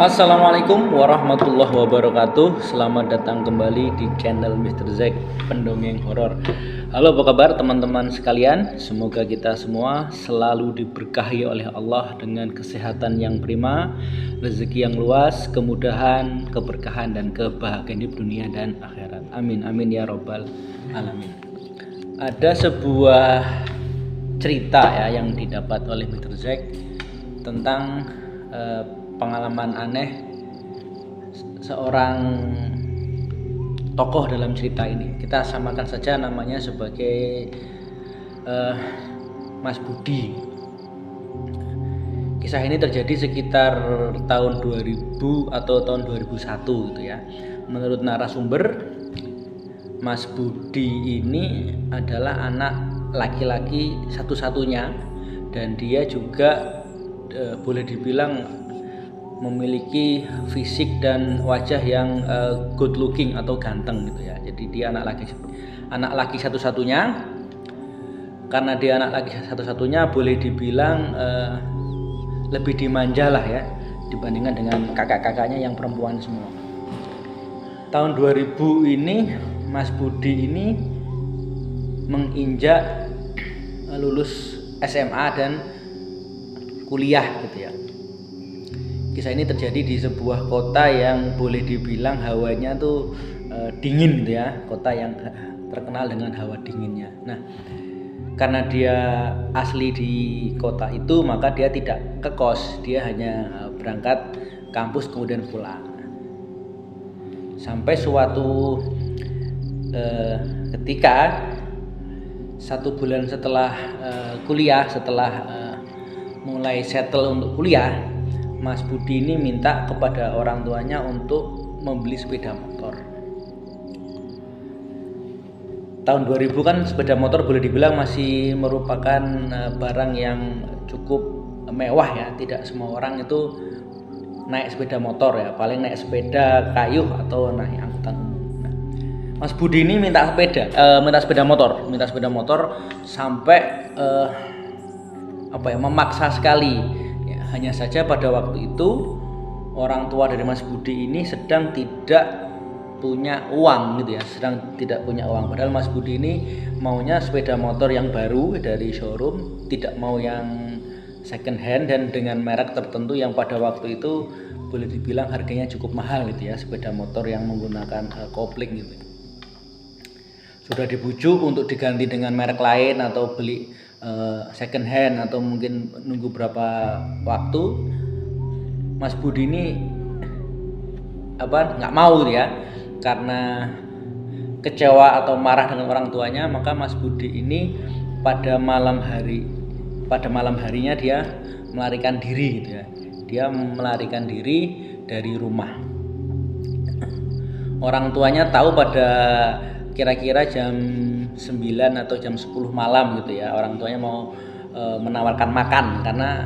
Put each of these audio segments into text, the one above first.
Assalamualaikum warahmatullahi wabarakatuh. Selamat datang kembali di channel Mr. Zack Pendongeng Horor. Halo, apa kabar teman-teman sekalian? Semoga kita semua selalu diberkahi oleh Allah dengan kesehatan yang prima, rezeki yang luas, kemudahan, keberkahan dan kebahagiaan di dunia dan akhirat. Amin amin ya robbal alamin. Ada sebuah cerita ya yang didapat oleh Mr. Zack tentang pengalaman aneh seorang tokoh dalam cerita ini. Kita samakan saja namanya sebagai Mas Budi. Kisah ini terjadi sekitar tahun 2000 atau tahun 2001 gitu ya. Menurut narasumber, Mas Budi ini adalah anak laki-laki satu-satunya dan dia juga boleh dibilang memiliki fisik dan wajah yang good looking atau ganteng gitu ya. Jadi dia anak laki satu-satunya. Karena dia anak laki satu-satunya, boleh dibilang lebih dimanja lah ya dibandingkan dengan kakak-kakaknya yang perempuan semua. Tahun 2000 ini Mas Budi ini menginjak lulus SMA dan kuliah gitu ya. Kisah ini terjadi di sebuah kota yang boleh dibilang hawanya tuh dingin gitu ya, kota yang terkenal dengan hawa dinginnya. Nah, karena dia asli di kota itu, maka dia tidak ke kos, dia hanya berangkat kampus kemudian pulang. Sampai suatu ketika 1 bulan setelah kuliah, setelah mulai settle untuk kuliah, Mas Budi ini minta kepada orang tuanya untuk membeli sepeda motor. Tahun 2000 kan sepeda motor boleh dibilang masih merupakan barang yang cukup mewah ya. Tidak semua orang itu naik sepeda motor ya, paling naik sepeda kayu atau naik angkutan umum. Nah, Mas Budi ini minta sepeda motor sampai memaksa sekali. Hanya saja pada waktu itu orang tua dari Mas Budi ini sedang tidak punya uang gitu ya, padahal Mas Budi ini maunya sepeda motor yang baru dari showroom, tidak mau yang second hand dan dengan merek tertentu yang pada waktu itu boleh dibilang harganya cukup mahal gitu ya, sepeda motor yang menggunakan kopling gitu. Sudah dibujuk untuk diganti dengan merek lain atau beli second hand atau mungkin nunggu berapa waktu, Mas Budi ini nggak mau ya, karena kecewa atau marah dengan orang tuanya. Maka Mas Budi ini pada malam harinya dia melarikan diri gitu ya. Dia melarikan diri dari rumah. Orang tuanya tahu pada kira-kira jam 9 atau jam 10 malam gitu ya, orang tuanya mau menawarkan makan karena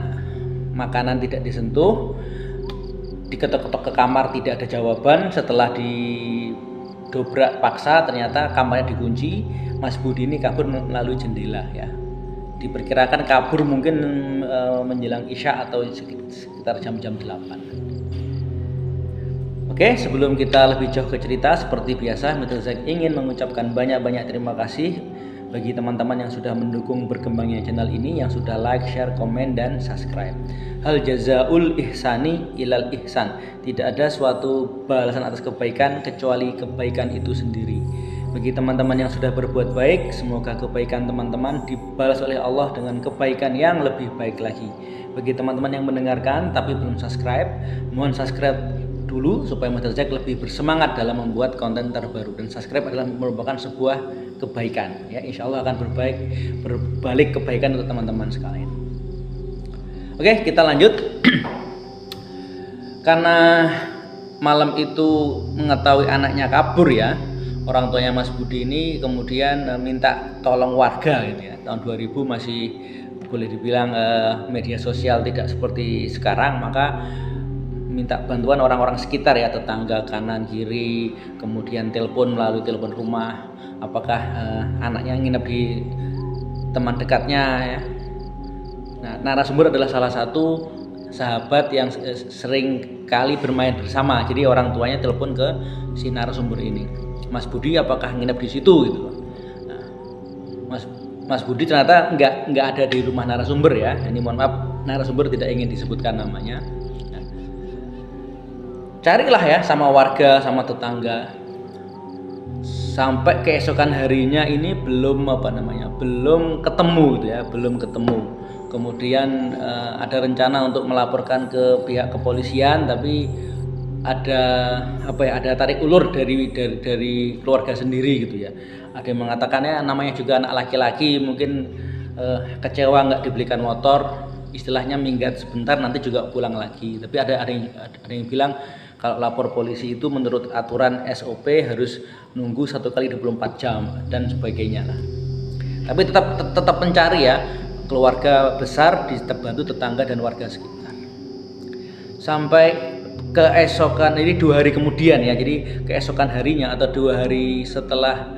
makanan tidak disentuh. Diketok-ketok ke kamar, tidak ada jawaban. Setelah didobrak paksa, ternyata kamarnya dikunci. Mas Budi ini kabur melalui jendela ya. Diperkirakan kabur mungkin menjelang Isya atau sekitar jam-jam 8. Oke, sebelum kita lebih jauh ke cerita, seperti biasa Mr. Zack ingin mengucapkan banyak-banyak terima kasih bagi teman-teman yang sudah mendukung berkembangnya channel ini, yang sudah like, share, komen, dan subscribe. Hal jazaul ihsani ilal ihsan. Tidak ada suatu balasan atas kebaikan kecuali kebaikan itu sendiri. Bagi teman-teman yang sudah berbuat baik, semoga kebaikan teman-teman dibalas oleh Allah dengan kebaikan yang lebih baik lagi. Bagi teman-teman yang mendengarkan tapi belum subscribe, mohon subscribe dulu supaya Mr. Zack lebih bersemangat dalam membuat konten terbaru. Dan subscribe adalah merupakan sebuah kebaikan ya, insya Allah akan berbalik kebaikan untuk teman-teman sekalian. Oke, kita lanjut. Karena malam itu mengetahui anaknya kabur ya, orang tuanya Mas Budi ini kemudian minta tolong warga gitu ya. Tahun 2000 masih boleh dibilang media sosial tidak seperti sekarang, maka minta bantuan orang-orang sekitar ya, tetangga kanan kiri, kemudian melalui telepon rumah, apakah anaknya nginep di teman dekatnya ya. Nah, narasumber adalah salah satu sahabat yang sering kali bermain bersama. Jadi orang tuanya telepon ke si narasumber ini, Mas Budi apakah nginep di situ gitu. Nah, Mas Budi ternyata nggak ada di rumah narasumber ya. Ini mohon maaf, narasumber tidak ingin disebutkan namanya. Nah, carilah ya sama warga, sama tetangga. Sampai keesokan harinya ini belum ketemu gitu ya, belum ketemu. Kemudian ada rencana untuk melaporkan ke pihak kepolisian, tapi ada tarik ulur dari keluarga sendiri gitu ya. Ada yang mengatakannya namanya juga anak laki-laki, mungkin kecewa nggak dibelikan motor, istilahnya minggat sebentar nanti juga pulang lagi. Tapi ada yang bilang kalau lapor polisi itu menurut aturan SOP harus nunggu 1 kali 24 jam dan sebagainya lah. Tapi tetap mencari ya, keluarga besar dibantu tetangga dan warga sekitar. Sampai keesokan, ini 2 hari kemudian ya, jadi keesokan harinya atau 2 hari setelah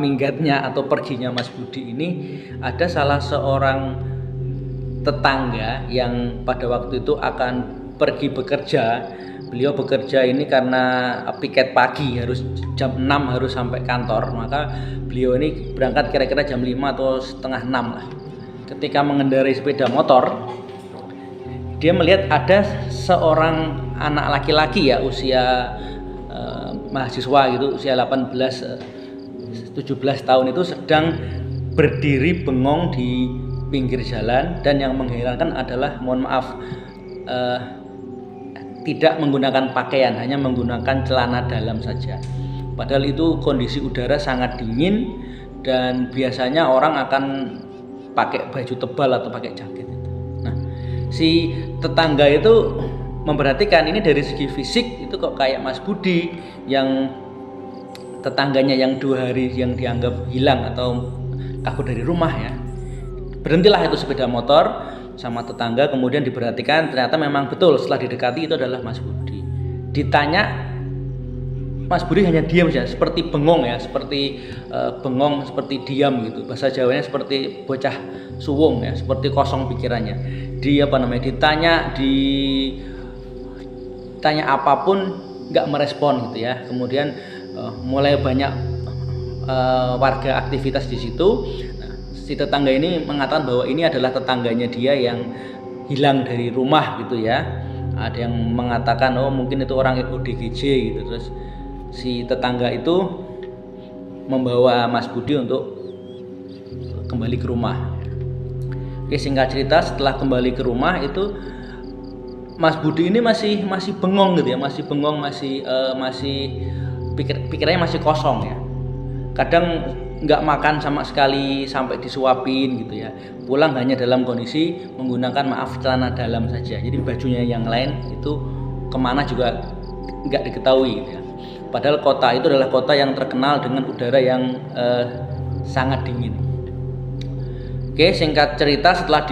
minggatnya atau perginya Mas Budi ini, ada salah seorang tetangga yang pada waktu itu akan pergi bekerja. Beliau bekerja ini karena piket pagi, harus jam 6 harus sampai kantor, maka beliau ini berangkat kira-kira jam 5 atau setengah 6 lah. Ketika mengendarai sepeda motor, dia melihat ada seorang anak laki-laki ya, usia mahasiswa gitu, usia 18-17 tahun itu sedang berdiri bengong di pinggir jalan, dan yang mengherankan adalah, mohon maaf, tidak menggunakan pakaian, hanya menggunakan celana dalam saja. Padahal itu kondisi udara sangat dingin dan biasanya orang akan pakai baju tebal atau pakai jaket. Nah, si tetangga itu memperhatikan ini dari segi fisik itu kok kayak Mas Budi yang tetangganya yang 2 hari yang dianggap hilang atau kabur dari rumah ya. Berhentilah itu sepeda motor sama tetangga, kemudian diperhatikan, ternyata memang betul setelah didekati itu adalah Mas Budi. Ditanya, Mas Budi hanya diam saja, seperti bengong ya, seperti bengong, seperti diam gitu. Bahasa Jawanya seperti bocah suwung ya, seperti kosong pikirannya. Ditanya apapun nggak merespon gitu ya. Kemudian mulai banyak warga aktivitas di situ. Si tetangga ini mengatakan bahwa ini adalah tetangganya dia yang hilang dari rumah gitu ya. Ada yang mengatakan oh mungkin itu orang ODGJ gitu. Terus si tetangga itu membawa Mas Budi untuk kembali ke rumah. Oke, singkat cerita setelah kembali ke rumah itu Mas Budi ini masih bengong gitu ya, masih bengong, masih pikirannya masih kosong ya. Kadang nggak makan sama sekali sampai disuapin gitu ya. Pulang hanya dalam kondisi menggunakan celana dalam saja. Jadi bajunya yang lain itu kemana juga nggak diketahui gitu ya. Padahal kota itu adalah kota yang terkenal dengan udara yang sangat dingin. Oke, singkat cerita setelah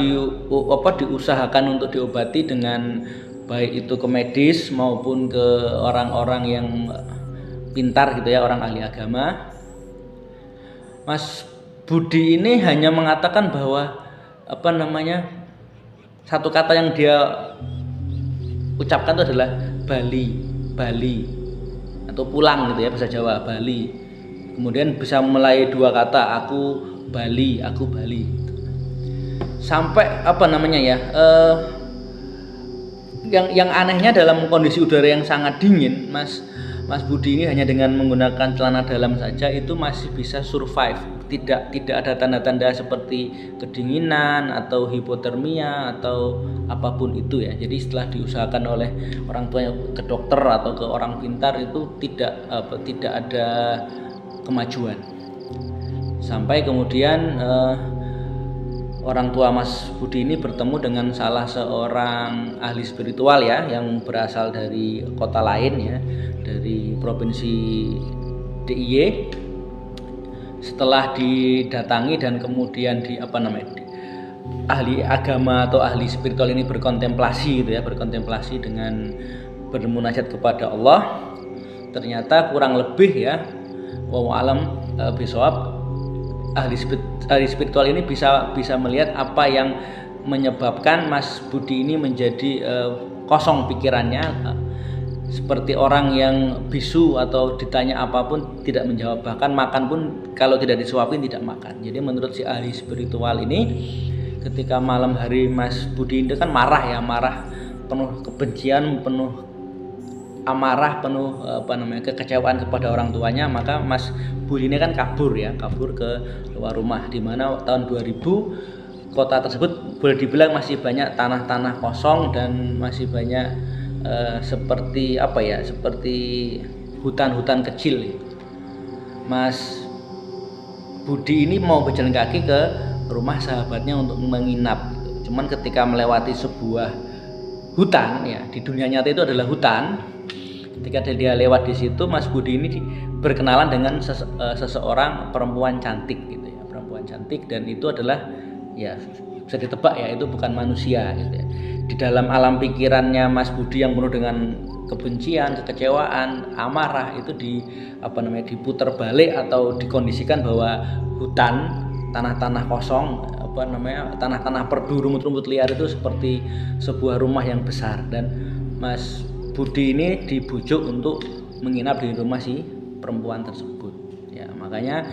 diusahakan untuk diobati dengan baik itu ke medis maupun ke orang-orang yang pintar gitu ya, orang ahli agama, Mas Budi ini hanya mengatakan bahwa satu kata yang dia ucapkan itu adalah Bali atau pulang gitu ya, bahasa Jawa Bali. Kemudian bisa mulai 2 kata, aku Bali. Sampai yang anehnya dalam kondisi udara yang sangat dingin, Mas Budi ini hanya dengan menggunakan celana dalam saja itu masih bisa survive. Tidak ada tanda-tanda seperti kedinginan atau hipotermia atau apapun itu ya. Jadi setelah diusahakan oleh orang tuanya ke dokter atau ke orang pintar itu tidak ada kemajuan. Sampai kemudian orang tua Mas Budi ini bertemu dengan salah seorang ahli spiritual ya, yang berasal dari kota lain ya, dari provinsi DIY. Setelah didatangi dan kemudian ahli agama atau ahli spiritual ini berkontemplasi gitu ya, berkontemplasi dengan bermunajat kepada Allah, ternyata kurang lebih ya, wallahu alam bisawab, ahli spiritual ini bisa melihat apa yang menyebabkan Mas Budi ini menjadi kosong pikirannya, seperti orang yang bisu atau ditanya apapun tidak menjawab, bahkan makan pun kalau tidak disuapin tidak makan. Jadi menurut si ahli spiritual ini, ketika malam hari Mas Budi itu kan marah ya, marah penuh kebencian, penuh amarah, penuh kekecewaan kepada orang tuanya, maka Mas Budi ini kan kabur ke luar rumah, di mana tahun 2000 kota tersebut boleh dibilang masih banyak tanah-tanah kosong dan masih banyak seperti hutan-hutan kecil. Mas Budi ini mau berjalan kaki ke rumah sahabatnya untuk menginap. Cuman ketika melewati sebuah hutan, ya di dunia nyata itu adalah hutan. Ketika dia lewat di situ, Mas Budi ini berkenalan dengan seseorang perempuan cantik gitu ya, perempuan cantik, dan itu adalah ya bisa ditebak ya itu bukan manusia gitu ya. Di dalam alam pikirannya Mas Budi yang penuh dengan kebencian, kekecewaan, amarah itu diputar balik atau dikondisikan bahwa hutan, tanah-tanah kosong, tanah-tanah perdu, rumput-rumput liar itu seperti sebuah rumah yang besar, dan Mas Budi ini dibujuk untuk menginap di rumah si perempuan tersebut. Ya, makanya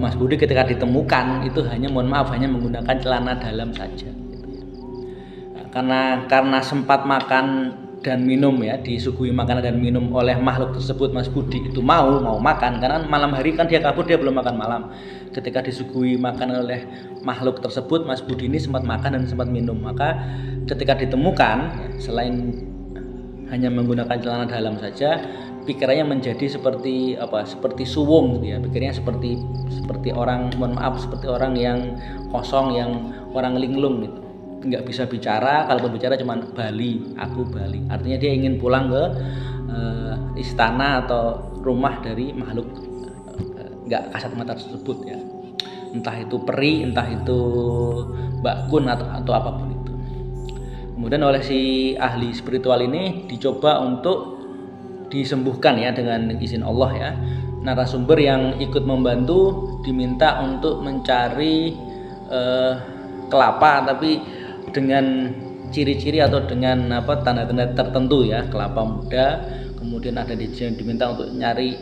Mas Budi ketika ditemukan itu hanya menggunakan celana dalam saja. Karena sempat makan dan minum ya, disuguhi makanan dan minum oleh makhluk tersebut, Mas Budi itu mau makan, karena malam hari kan dia kabur, dia belum makan malam. Ketika disuguhi makan oleh makhluk tersebut, Mas Budi ini sempat makan dan sempat minum. Maka ketika ditemukan ya, selain hanya menggunakan celana dalam saja, pikirannya menjadi seperti suwung gitu ya. Pikirnya seperti orang, seperti orang yang kosong, yang orang linglung gitu. Nggak bisa bicara, kalau berbicara cuma Bali, aku Bali. Artinya dia ingin pulang ke istana atau rumah dari makhluk nggak kasat mata tersebut ya. Entah itu peri, entah itu Mbak Kun atau apapun itu. Kemudian oleh si ahli spiritual ini dicoba untuk disembuhkan ya dengan izin Allah ya. Narasumber yang ikut membantu diminta untuk mencari kelapa, tapi dengan ciri-ciri atau dengan tanda-tanda tertentu ya, kelapa muda. Kemudian ada diminta untuk nyari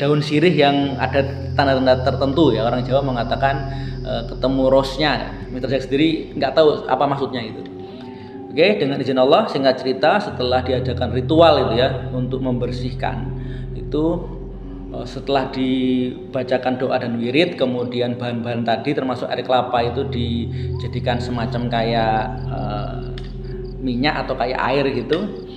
daun sirih yang ada tanda-tanda tertentu ya. Orang Jawa mengatakan ketemu rosnya. Mr. Jack sendiri nggak tahu apa maksudnya itu. Oke, dengan izin Allah, singkat cerita, setelah diadakan ritual itu ya untuk membersihkan itu, setelah dibacakan doa dan wirid, kemudian bahan-bahan tadi termasuk air kelapa itu dijadikan semacam kayak minyak atau kayak air gitu,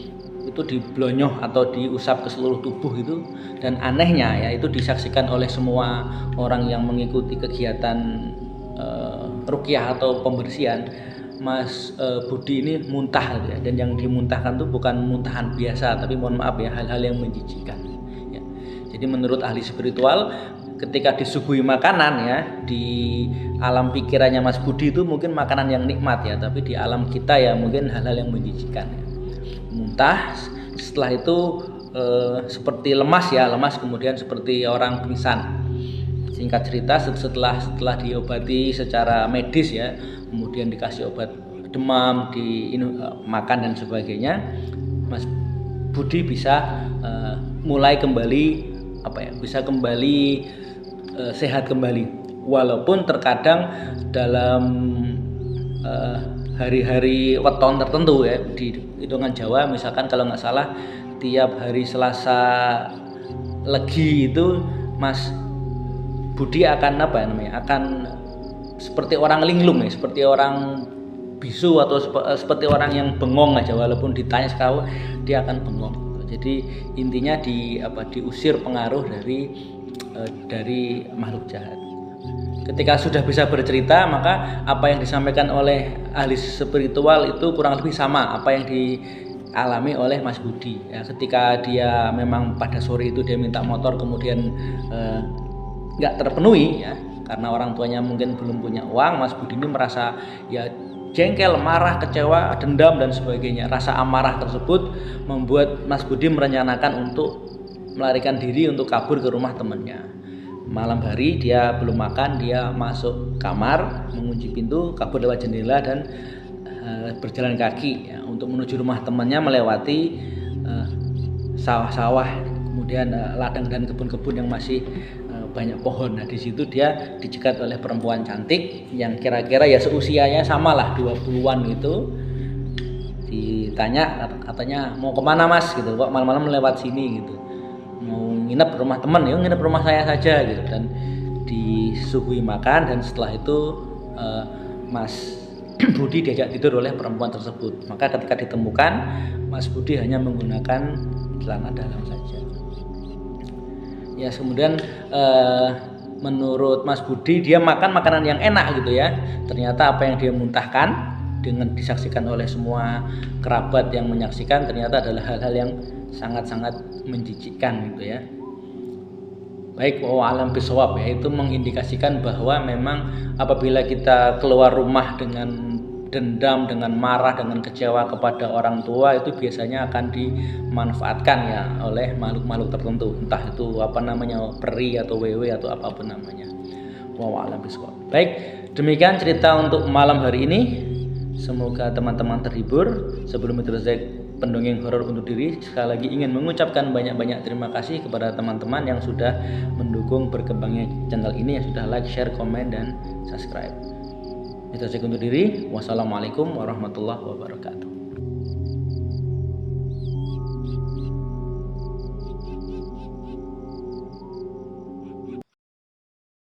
itu diblonyoh atau diusap ke seluruh tubuh itu. Dan anehnya ya, itu disaksikan oleh semua orang yang mengikuti kegiatan ruqyah atau pembersihan. Mas Budi ini muntah gitu ya, dan yang dimuntahkan itu bukan muntahan biasa, tapi mohon maaf ya, hal-hal yang menjijikan. Jadi menurut ahli spiritual, ketika disuguhi makanan ya, di alam pikirannya Mas Budi itu mungkin makanan yang nikmat ya, tapi di alam kita ya mungkin hal-hal yang menjijikan ya. Muntah, setelah itu seperti lemas, kemudian seperti orang pingsan. Singkat cerita, setelah diobati secara medis ya, kemudian dikasih obat demam, makan dan sebagainya, Mas Budi bisa mulai kembali bisa kembali sehat kembali, walaupun terkadang dalam hari-hari weton tertentu ya, di hitungan Jawa misalkan kalau nggak salah tiap hari Selasa Legi itu Mas Budi akan akan seperti orang linglung ya, seperti orang bisu atau seperti orang yang bengong aja, walaupun ditanya sekali dia akan bengong. Jadi intinya diusir pengaruh dari makhluk jahat. Ketika sudah bisa bercerita, maka apa yang disampaikan oleh ahli spiritual itu kurang lebih sama apa yang dialami oleh Mas Budi ya. Ketika dia memang pada sore itu dia minta motor, kemudian nggak terpenuhi ya, karena orang tuanya mungkin belum punya uang, Mas Budi ini merasa ya jengkel, marah, kecewa, dendam dan sebagainya. Rasa amarah tersebut membuat Mas Budi merencanakan untuk melarikan diri untuk kabur ke rumah temannya. malam hari dia belum makan, dia masuk kamar, mengunci pintu, kabur lewat jendela dan berjalan kaki ya, untuk menuju rumah temannya melewati sawah-sawah, kemudian ladang dan kebun-kebun yang masih banyak pohon. Nah, di situ dia dicegat oleh perempuan cantik yang kira-kira ya seusianya samalah 20-an gitu. Ditanya, katanya mau kemana mas gitu, kok malam-malam lewat sini gitu, mau nginep rumah teman, ya nginep rumah saya saja gitu, dan disuguhi makan. Dan setelah itu Mas Budi diajak tidur oleh perempuan tersebut. Maka ketika ditemukan, Mas Budi hanya menggunakan celana dalam saja. Ya, kemudian menurut Mas Budi dia makan makanan yang enak gitu ya. Ternyata apa yang dia muntahkan dengan disaksikan oleh semua kerabat yang menyaksikan ternyata adalah hal-hal yang sangat-sangat menjijikkan gitu ya. Baik, alam bisawab ya, itu mengindikasikan bahwa memang apabila kita keluar rumah dengan dendam, dengan marah, dengan kecewa kepada orang tua, itu biasanya akan dimanfaatkan ya oleh makhluk-makhluk tertentu, entah itu apa namanya, peri atau wewe atau apapun namanya. Alam bisawab. Baik, demikian cerita untuk malam hari ini. Semoga teman-teman terhibur. Sebelum itu saya pendongeng horor undur diri, sekali lagi ingin mengucapkan banyak-banyak terima kasih kepada teman-teman yang sudah mendukung berkembangnya channel ini, yang sudah like, share, komen, dan subscribe. Itu saya undur diri. Wassalamualaikum warahmatullahi wabarakatuh.